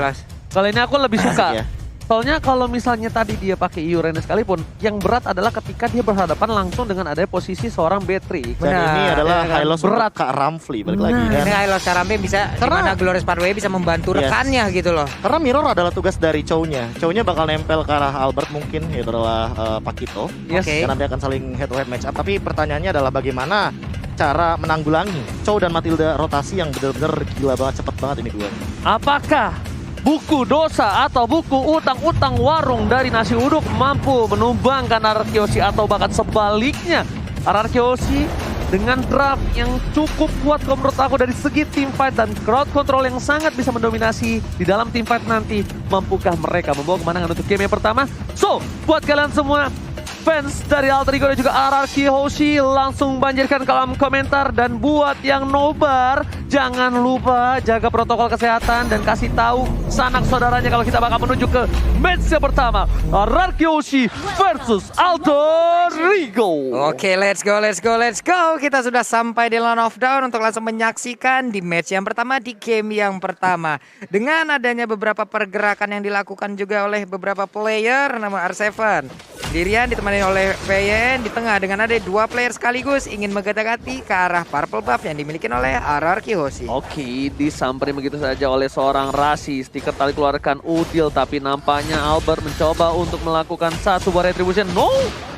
jelas. Kali ini aku lebih suka. Ya. Soalnya kalau misalnya tadi dia pakai Iurena sekalipun, yang berat adalah ketika dia berhadapan langsung dengan adanya posisi seorang Beatrix. Dan ini adalah ya kan? Hylos Berat. Kak Ramfli balik lagi kan. Ini Hylos Karambe bisa Karena- gimana Glorious Pathway bisa membantu Yes. rekannya gitu loh. Karena mirror adalah tugas dari Chow-nya. Chow-nya bakal nempel ke arah Albert mungkin, yaitu adalah Pakito. Yes. Oke. Karena nanti akan saling head to head match up. Tapi pertanyaannya adalah bagaimana cara menanggulangi Chow dan Matilda rotasi yang benar-benar gila banget, cepet banget ini dua. Apakah buku dosa atau buku utang-utang warung dari nasi uduk mampu menumbangkan Ararkyoshi atau bahkan sebaliknya? Ararkyoshi dengan draft yang cukup kuat kalau menurut aku dari segi team fight dan crowd control yang sangat bisa mendominasi di dalam team fight nanti. Mampukah mereka membawa kemenangan untuk game yang pertama? So, buat kalian semua fans dari Alter Ego dan juga Ararkyoshi langsung banjirkan kolom komentar. Dan buat yang nobar, jangan lupa jaga protokol kesehatan dan kasih tahu sanak saudaranya kalau kita bakal menuju ke match yang pertama, Ararkyoshi versus Alter Ego. Oke, let's go. Kita sudah sampai di Land of Dawn untuk langsung menyaksikan di match yang pertama, di game yang pertama. Dengan adanya beberapa pergerakan yang dilakukan juga oleh beberapa player, nama R7 sendirian ditemani oleh VN di tengah dengan ada dua player sekaligus ingin menggetak-gati ke arah purple buff yang dimiliki oleh Ararkyoshi. Oke, disamperin begitu saja oleh seorang Rasi. Stiker tadi keluarkan Udil, tapi nampaknya Albert mencoba untuk melakukan satu buah retribution. No!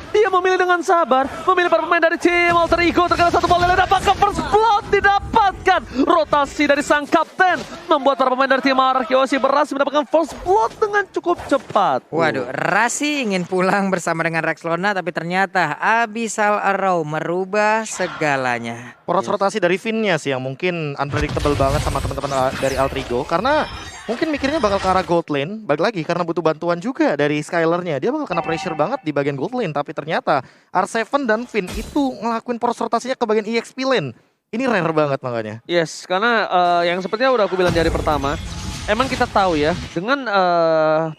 Dia memilih dengan sabar, memilih para pemain dari tim Alter Ego. Terkena satu bola, dapatkan first blood, didapatkan. Rotasi dari sang kapten membuat para pemain dari tim Ararkyoshi berhasil mendapatkan first blood dengan cukup cepat. Waduh, Rasi ingin pulang bersama dengan Rexlona, tapi ternyata Abyssal Arrow merubah segalanya. Poros rotasi dari Finn-nya sih yang mungkin unpredictable banget sama teman-teman dari Alter Ego. Karena mungkin mikirnya bakal ke arah gold lane. Balik lagi karena butuh bantuan juga dari Skylar-nya. Dia bakal kena pressure banget di bagian gold lane. Tapi ternyata R7 dan Finn itu ngelakuin poros rotasinya ke bagian EXP lane. Ini rare banget makanya. Yes, karena yang sepertinya udah aku bilang dari pertama, emang kita tahu ya, dengan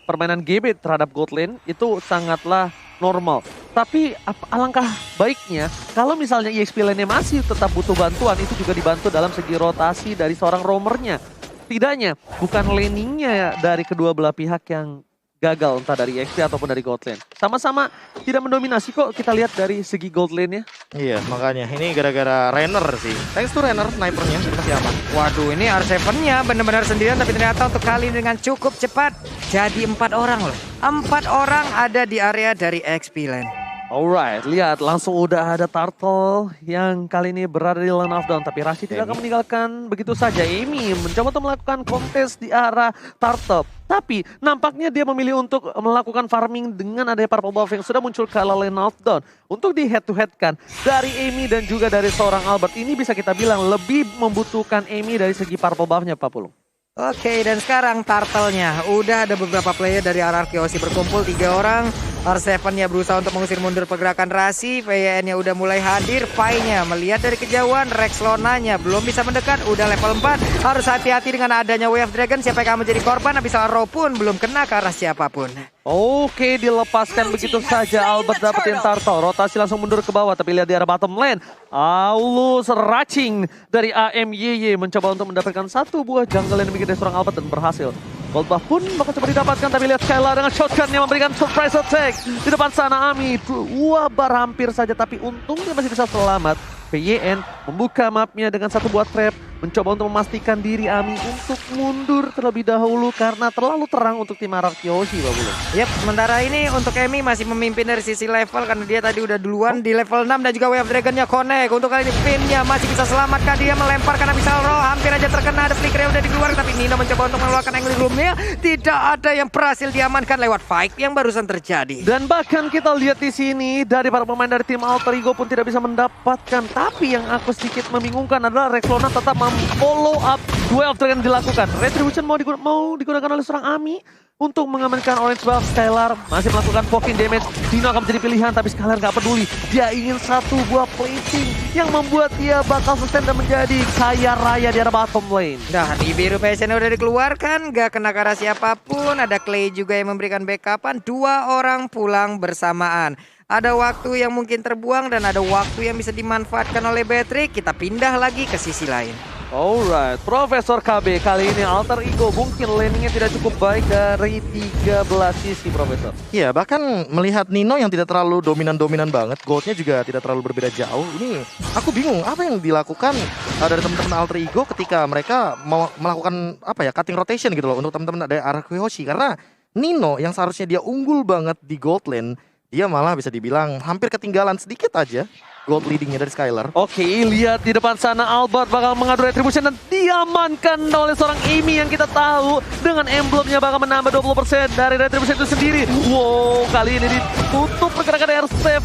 permainan GB terhadap gold lane itu sangatlah normal. Tapi alangkah baiknya kalau misalnya EXP lane-nya masih tetap butuh bantuan, itu juga dibantu dalam segi rotasi dari seorang roamernya. Setidaknya bukan laningnya dari kedua belah pihak yang gagal, entah dari EXP ataupun dari gold lane. Sama-sama tidak mendominasi kok kita lihat dari segi gold lane-nya. Iya, makanya ini gara-gara Renner sih. Thanks to Renner, snipernya masih aman. Waduh, ini R7-nya benar-benar sendirian, tapi ternyata untuk kali ini dengan cukup cepat. Jadi 4 orang loh. 4 orang ada di area dari XP lane. Alright, lihat langsung udah ada Turtle yang kali ini berada di Land of Dawn. Tapi Rashid tidak akan meninggalkan begitu saja. Amy mencoba untuk melakukan kontes di arah Turtle. Tapi nampaknya dia memilih untuk melakukan farming dengan adanya purple buff yang sudah muncul ke Land of Dawn. Untuk di head to head kan dari Amy dan juga dari seorang Albert. Ini bisa kita bilang lebih membutuhkan Amy dari segi purple buff-nya, Pak Pulung. Oke, dan sekarang Turtle-nya. Udah ada beberapa player dari Ararkyoshi berkumpul 3 orang. R7-nya berusaha untuk mengusir mundur pergerakan Rasi. VN-nya udah mulai hadir. Pai-nya melihat dari kejauhan. Rexlona-nya belum bisa mendekat. Udah level 4. Harus hati-hati dengan adanya Wave Dragon. Siapa yang akan menjadi korban? Abyssal Arrow pun belum kena ke arah siapapun. Oke, dilepaskan begitu saja. Albert dapetin Turtle. Rotasi langsung mundur ke bawah. Tapi lihat di arah bottom lane. Aulus Racing dari AMYY mencoba untuk mendapatkan satu buah jungle yang dimiliki dari seorang Albert dan berhasil. Gold buff pun bakal coba didapatkan, tapi lihat Skylar dengan shotgun yang memberikan surprise attack. Di depan sana Ami, wabar hampir saja, tapi untungnya masih bisa selamat. PYN membuka mapnya dengan satu buah trap, mencoba untuk memastikan diri Ami untuk mundur terlebih dahulu karena terlalu terang untuk tim Ararkyoshi, Pak Bulu. Yap, sementara ini untuk Amy masih memimpin dari sisi level karena dia tadi udah duluan di level 6 dan juga Wave Dragon-nya connect. Untuk kali ini Finn-nya masih bisa selamatkan, dia melemparkan Abyssal Arrow, hampir aja terkena, ada flicker udah dikeluarkan, tapi Nino mencoba untuk mengeluarkan angle gloom-nya. Tidak ada yang berhasil diamankan lewat fight yang barusan terjadi. Dan bahkan kita lihat di sini dari para pemain dari tim Alter Ego pun tidak bisa mendapatkan. Tapi yang aku sedikit membingungkan adalah Rexlona tetap follow up duel yang dilakukan. Retribution mau digunakan oleh seorang Ami untuk mengamankan orange buff. Skylar masih melakukan poking damage. Dino akan menjadi pilihan, tapi Skylar nggak peduli. Dia ingin satu buah placing yang membuat dia bakal sustain dan menjadi kaya raya di arah bottom lane. Nah, di biru passion udah dikeluarkan, gak kena ke arah siapapun. Ada Clay juga yang memberikan backupan. 2 orang pulang bersamaan. Ada waktu yang mungkin terbuang dan ada waktu yang bisa dimanfaatkan oleh Patrick. Kita pindah lagi ke sisi lain. Alright, Profesor KB kali ini Alter Ego mungkin laningnya tidak cukup baik dari 13 sisi, Profesor. Iya, bahkan melihat Nino yang tidak terlalu dominan-dominan banget, goldnya juga tidak terlalu berbeda jauh. Ini aku bingung apa yang dilakukan dari teman-teman Alter Ego ketika mereka mau melakukan apa ya, cutting rotation gitu loh untuk teman-teman dari arah Kyoshi. Karena Nino yang seharusnya dia unggul banget di gold lane, dia malah bisa dibilang hampir ketinggalan sedikit aja gold leadingnya dari Skylar. Oke, lihat di depan sana Albert bakal mengadu retribution dan diamankan oleh seorang Amy yang kita tahu dengan emblemnya bakal menambah 20% dari retribution itu sendiri. Wow, kali ini ditutup pergerakan R7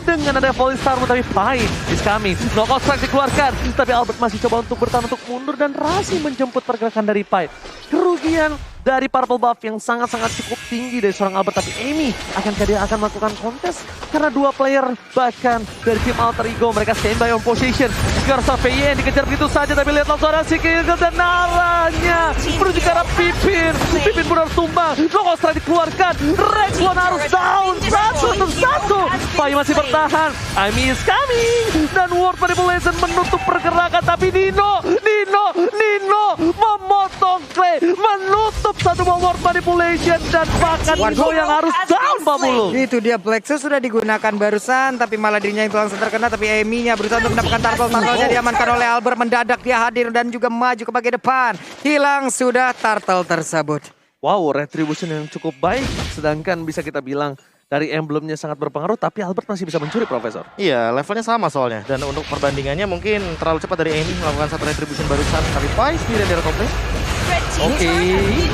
dengan ada Falling Star, tapi fight is coming. Knockout strike dikeluarkan, tapi Albert masih coba untuk bertahan untuk mundur dan berhasil menjemput pergerakan dari Pai. Kerugian dari purple buff yang sangat-sangat cukup tinggi dari seorang Albert, tapi Amy akankah dia akan melakukan kontes karena dua player bahkan dari tim Alter Ego mereka standby on position. Sekarang Saveyen dikejar begitu saja, tapi lihat langsung ada si Kill dan arahnya menuju ke arah Pipin. Pipin pun harus tumbang, Knockout strike dikeluarkan, Rexlon harus down satu. Pai masih bertahan, Amy is coming dan World Manipulation menutup pergerakan, tapi Nino memotong Clay, menutup satu World Manipulation dan bahkan Nino yang harus down, Pak Mulu. Itu dia, Plexus sudah digunakan barusan, tapi malah dirinya yang langsung terkena. Tapi Amy-nya berusaha untuk mendapatkan turtle-turtle-nya diamankan oleh Albert. Mendadak dia hadir dan juga maju ke bagian depan. Hilang sudah turtle tersebut. Wow, retribution yang cukup baik, sedangkan bisa kita bilang dari emblemnya sangat berpengaruh, tapi Albert masih bisa mencuri, Profesor. Iya, levelnya sama soalnya. Dan untuk perbandingannya mungkin terlalu cepat dari Amy melakukan satu retribution barusan. Tapi Pai sendirian di top lane. Oke,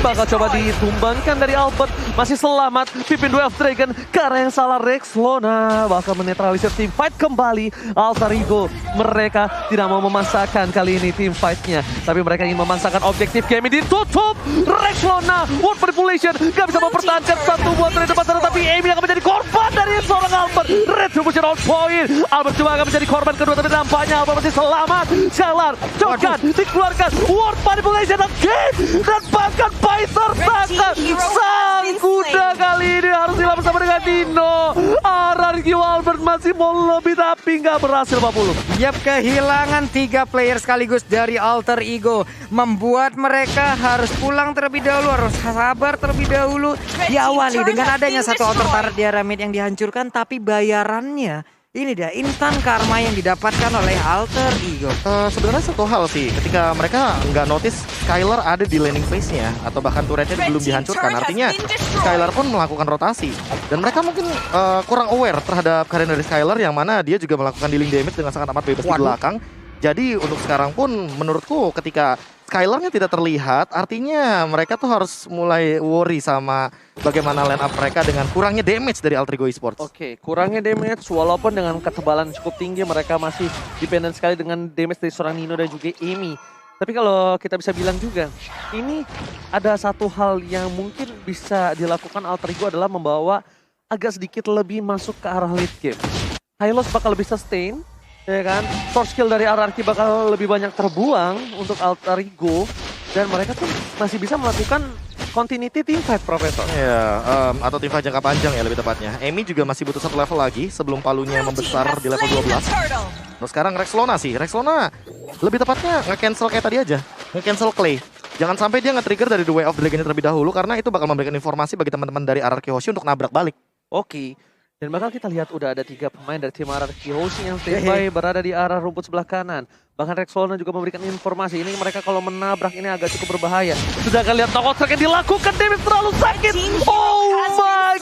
bakal coba ditumbangkan dari Albert. Masih selamat, Pipin Duel of Dragon. Karena yang salah Rexlona bakal menetralisir tim fight kembali. Alter Ego mereka tidak mau memasakkan kali ini tim fightnya, tapi mereka ingin memasakkan objektif game ini ditutup. Rexlona, World Manipulation gak bisa mempertahankan satu buat dari depan sana, tapi Amy akan menjadi korban dari seorang Albert. Retribution on point. Albert juga akan menjadi korban kedua, tapi nampaknya Albert masih selamat. Skylar, Jokan dikeluarkan, World Manipulation again. Dan bahkan Pai tersangka. Sang kuda kali ini harus hilang bersama dengan Nino. RRQ Albert masih mau lebih tapi nggak berhasil, Pak Pulu. Yap, kehilangan 3 player sekaligus dari Alter Ego membuat mereka harus pulang terlebih dahulu, harus sabar terlebih dahulu. Diawali dengan adanya satu outer turret di area mid yang dihancurkan, tapi bayarannya ini dia instan karma yang didapatkan oleh Alter Ego. Sebenarnya satu hal sih, ketika mereka nggak notice Skylar ada di laning phase-nya atau bahkan turretnya belum dihancurkan, artinya Skylar pun melakukan rotasi. Dan mereka mungkin kurang aware terhadap karir dari Skylar yang mana dia juga melakukan dealing damage dengan sangat amat bebas di belakang. Jadi untuk sekarang pun menurutku ketika Skylar-nya tidak terlihat, artinya mereka tuh harus mulai worry sama bagaimana line up mereka dengan kurangnya damage dari Alter Ego Esports. Oke, kurangnya damage walaupun dengan ketebalan cukup tinggi mereka masih dependent sekali dengan damage dari seorang Nino dan juga Amy. Tapi kalau kita bisa bilang juga, ini ada satu hal yang mungkin bisa dilakukan Alter Ego adalah membawa agak sedikit lebih masuk ke arah late game. Hylos bakal lebih sustain, ya kan? Source skill dari RRQ bakal lebih banyak terbuang untuk Alter Ego. Dan mereka tuh masih bisa melakukan continuity team fight, Profesor. Ya, atau tim fight jangka panjang ya lebih tepatnya. Amy juga masih butuh satu level lagi sebelum palunya membesar di level 12. Nah sekarang Rexlona sih, Rexlona lebih tepatnya nge-cancel kayak tadi aja. Nge-cancel Clay. Jangan sampai dia nge-trigger dari The Way of Dragon terlebih dahulu, karena itu bakal memberikan informasi bagi teman-teman dari RRQ Hoshi untuk nabrak balik. Oke. Dan bakal kita lihat udah ada 3 pemain dari tim RRQ Hoshi yang standby berada di arah rumput sebelah kanan. Bahkan Rexlona juga memberikan informasi, ini mereka kalau menabrak ini agak cukup berbahaya. Sudah akan lihat knockout strike yang dilakukan, damage terlalu sakit. Oh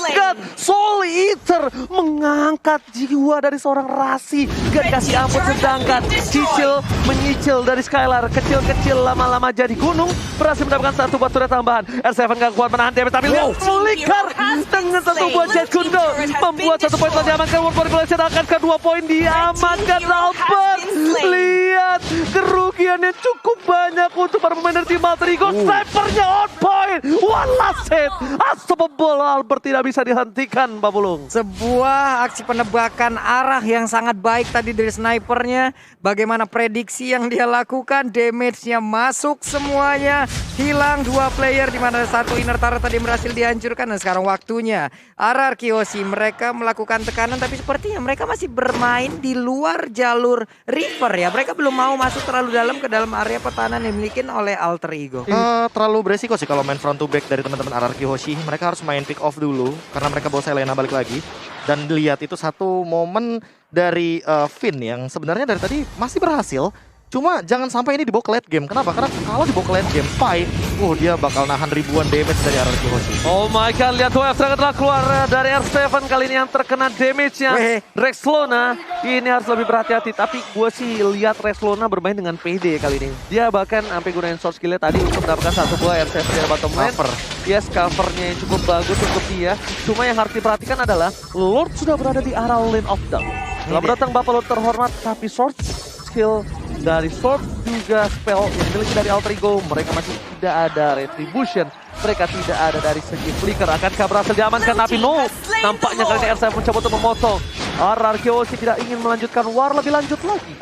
my god, Soul Eater mengangkat jiwa dari seorang Rasi. Gak dikasih ampun, sedangkan Cicil menyicil dari Skylar. Kecil-kecil lama-lama jadi gunung, berhasil mendapatkan satu buat turret tambahan. R7 gak kuat menahan damage, tapi lihat flicker dengan satu buat Jet Kundo. Membuat 1 poin telah diamankan, World Manipulation akan ke 2 poin diamankan Albert. Lihat kerugiannya cukup banyak untuk para pemain dari tim Alter Ego. Snipernya on point. One last wasit. Unstoppable, Albert tidak bisa dihentikan, Pak Pulung. Sebuah aksi penebakan arah yang sangat baik tadi dari snipernya. Bagaimana prediksi yang dia lakukan, damage-nya masuk semuanya. Hilang 2 player di mana satu inner turret tadi berhasil dihancurkan. Dan sekarang waktunya RRQ Yoshi mereka melakukan tekanan, tapi sepertinya mereka masih bermain di luar jalur river ya. Mereka belum mau masuk terlalu dalam ke dalam area pertahanan yang dimiliki oleh Alter Ego. Terlalu beresiko sih kalau main front to back dari teman-teman RRQ Hoshi. Mereka harus main pick off dulu karena mereka bawa Selena balik lagi. Dan lihat itu satu momen dari Finn yang sebenarnya dari tadi masih berhasil. Cuma jangan sampai ini dibawa ke late game. Kenapa? Karena kalau dibawa ke late game, Pai, dia bakal nahan ribuan damage dari RRQ Hoshi. Oh my god, lihat WF telah keluar dari R7 kali ini yang terkena damage-nya. Rexlona ini harus lebih berhati-hati. Tapi gue sih lihat Rexlona bermain dengan PD kali ini. Dia bahkan sampai gunain short skill-nya tadi untuk mendapatkan satu buah R7 dari bottom lane. Yes, covernya yang cukup bagus untuk dia. Cuma yang harus diperhatikan adalah Lord sudah berada di arah lane of down. Selamat datang Bapak Lord terhormat, tapi short skill dari Sword juga spell yang dimiliki dari Alter Ego, mereka masih tidak ada retribution, mereka tidak ada dari segi flicker. Akankah berhasil diamankan? Tapi no, nampaknya kali ini R7 mencoba untuk memotong. RRQ Yoshi tidak ingin melanjutkan war lebih lanjut lagi.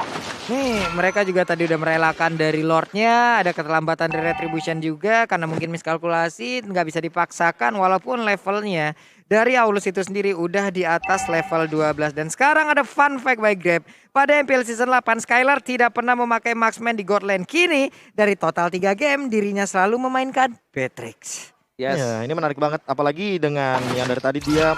Nih, mereka juga tadi udah merelakan dari Lordnya, ada keterlambatan dari Retribution juga karena mungkin miskalkulasi, nggak bisa dipaksakan walaupun levelnya dari Aulus itu sendiri udah di atas level 12. Dan sekarang ada fun fact by Grab. Pada MPL Season 8, Skylar tidak pernah memakai marksman di God Lane. Kini, dari total 3 game, dirinya selalu memainkan Beatrix. Yes. Ya, ini menarik banget. Apalagi dengan yang dari tadi dia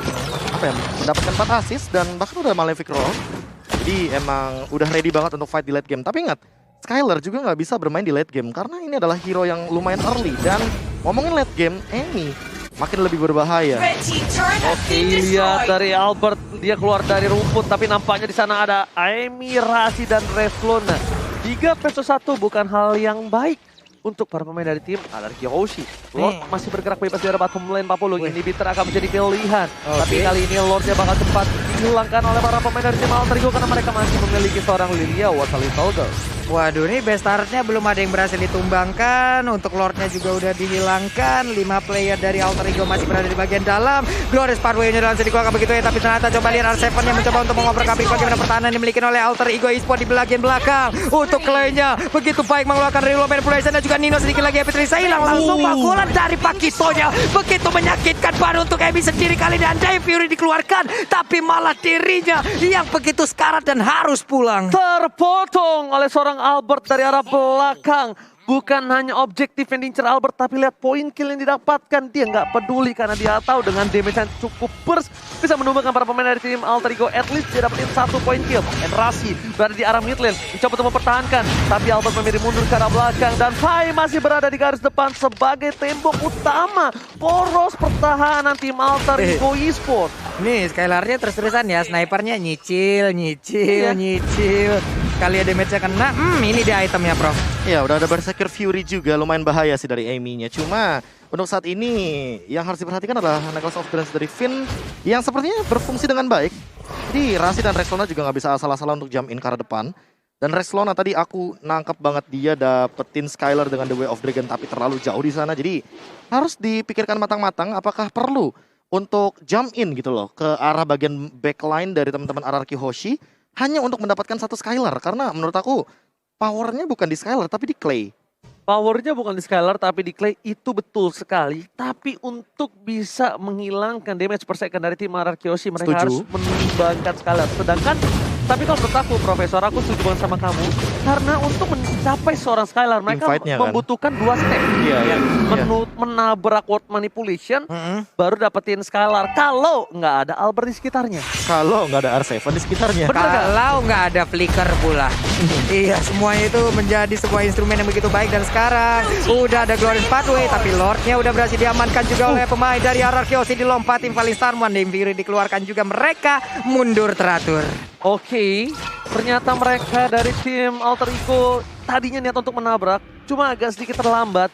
mendapatkan 4 assist dan bahkan udah Malefic Roll. Jadi emang udah ready banget untuk fight di late game. Tapi ingat, Skylar juga nggak bisa bermain di late game karena ini adalah hero yang lumayan early. Dan ngomongin late game, Amy makin lebih berbahaya. Oke, lihat dari Albert, dia keluar dari rumput, tapi nampaknya di sana ada Amy, Rasi dan Rexlona. 3 versus 1 bukan hal yang baik untuk para pemain dari tim RRQ Yoshi. Lord masih bergerak bebas di arah bottom lane, Pak Pulung. Inhibitor akan menjadi pilihan. Tapi kali ini Lordnya bakal cepat dihilangkan oleh para pemain dari tim Alter Ego karena mereka masih memiliki seorang Lilia What a Little Girl. Waduh, ini best startnya belum ada yang berhasil ditumbangkan. Untuk Lordnya juga udah dihilangkan. 5 player dari Alter Ego masih berada di bagian dalam. Glorious Pathway-nya dalam sedikit begitu ya. Tapi ternyata coba lihat R7 yang mencoba untuk mengoper-kaping bagaimana pertahanan yang dimiliki oleh Alter Ego Esports di bagian belakang. Untuk Clay-nya begitu baik mengeluarkan reload manipulation dan juga Nino sedikit lagi Epic bisa hilang langsung pukulan dari Pakitonya. Begitu menyakitkan baru untuk Emi sendiri kali ini. Andai Fury dikeluarkan. Tapi malah dirinya yang begitu sekarat dan harus pulang. Terpotong oleh seorang Albert dari arah belakang. Bukan hanya objektif yang diincar Albert, tapi lihat poin kill yang didapatkan. Dia nggak peduli karena dia tahu dengan damage yang cukup burst bisa menumbangkan para pemain dari tim Alter Ego. At least dia dapetin 1 poin kill. And Rasi berada di arah mid lane, mencoba untuk mempertahankan. Tapi Albert memilih mundur ke arah belakang. Dan Pai masih berada di garis depan sebagai tembok utama poros pertahanan tim Alter Ego Esports. Nih Skylarnya terus-terusan ya, snipernya nyicil. Kali ya damage-nya kena, ini dia itemnya Prof. Ya udah ada Berserker Fury juga, lumayan bahaya sih dari Amy-nya. Cuma untuk saat ini yang harus diperhatikan adalah Necklace of Dreams dari Finn yang sepertinya berfungsi dengan baik. Jadi Rasi dan Rexlona juga nggak bisa asal-asalan untuk jump in ke arah depan. Dan Rexlona tadi aku nangkep banget dia dapetin Skylar dengan The Way of Dragon tapi terlalu jauh di sana. Jadi harus dipikirkan matang-matang apakah perlu untuk jump in gitu loh ke arah bagian backline dari teman-teman RRQ Hoshi hanya untuk mendapatkan 1 Skylar. Karena menurut aku powernya bukan di Skylar tapi di Clay. Powernya bukan di Skylar tapi di Clay, itu betul sekali. Tapi untuk bisa menghilangkan damage per second dari tim RRQ Yoshi mereka harus menimbangkan Skylar. Sedangkan tapi kalau menurut aku Profesor, aku setuju banget sama kamu. Karena untuk mencapai seorang Skylar mereka membutuhkan 2 step. Menabrak word manipulation baru dapetin Skylar. Kalau nggak ada Albert di sekitarnya. Kalau nggak ada R7 di sekitarnya. Kalau nggak ada flicker pula. Iya, semuanya itu menjadi sebuah instrumen yang begitu baik. Dan sekarang udah ada Glorious Pathway, tapi Lordnya udah berhasil diamankan juga oleh pemain dari RRQ Yoshi. Dilompatin paling Starman, Fury dikeluarkan juga, mereka mundur teratur. Oke, ternyata mereka dari tim Alter Ego tadinya niat untuk menabrak, cuma agak sedikit terlambat.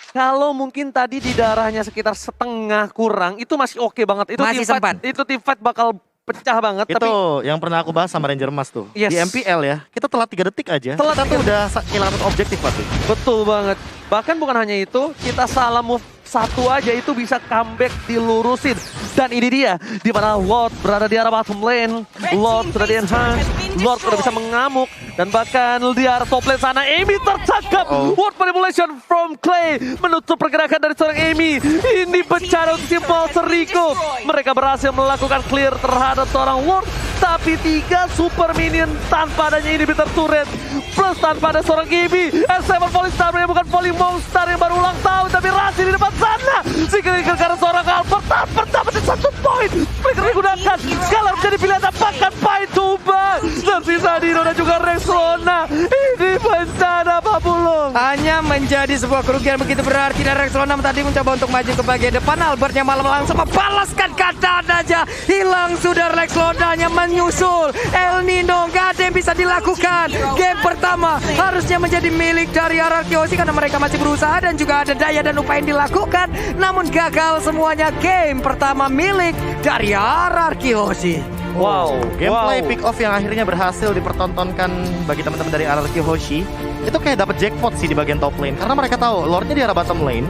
Kalau mungkin tadi di darahnya sekitar setengah kurang, itu masih oke banget. Itu masih sempat. Itu team fight bakal pecah banget. Itu tapi yang pernah aku bahas sama Ranger Mas tuh. Yes. Di MPL ya, kita telat 3 detik aja. Kita tuh udah kehilangan objektif pasti. Betul banget. Bahkan bukan hanya itu, kita salah move satu aja itu bisa comeback dilurusin. Dan ini dia, di mana Lord berada di arah bottom lane. Lord sudah di-enhance, Lord sudah bisa mengamuk. Dan bahkan di arah top lane sana, Amy tertangkap. Ward manipulation from Clay menutup pergerakan dari seorang Amy. Ini bencana untuk Simple Seriko. Mereka berhasil melakukan clear terhadap seorang Ward. Tapi 3 super minion tanpa adanya inhibitor turret. Plus tanpa ada seorang Gibi. S7 Falling Star bukan Falling Monster yang baru ulang tahun. Tapi Rasi di depan sana. Sigil karena seorang Albert dapetin 1 poin. Flicker digunakan. Scalar menjadi pilihan apakah Pai Tuba. Tersisa Dino dan juga Rexona. Ini bencana Pak Bulung. Hanya menjadi sebuah kerugian begitu berarti. Dan Rexona tadi mencoba untuk maju ke bagian depan. Albertnya malah langsung membalaskan keadaan aja. Hilang sudah Rexona-nya menyusul. El Nino gak ada yang bisa dilakukan. Game pertama harusnya menjadi milik dari Ararkiosi karena mereka masih berusaha dan juga ada daya dan upaya yang dilakukan. Namun gagal semuanya. Game pertama milik dari Ararkiosi. Wow, Gameplay pick off yang akhirnya berhasil dipertontonkan bagi teman-teman dari RRQ Hoshi. Itu kayak dapat jackpot sih di bagian top lane. Karena mereka tahu Lordnya di arah bottom lane.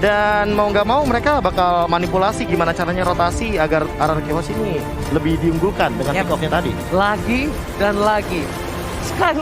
Dan mau nggak mau mereka bakal manipulasi gimana caranya rotasi agar RRQ Hoshi ini lebih diunggulkan dengan pick offnya tadi. Lagi dan lagi. Sekali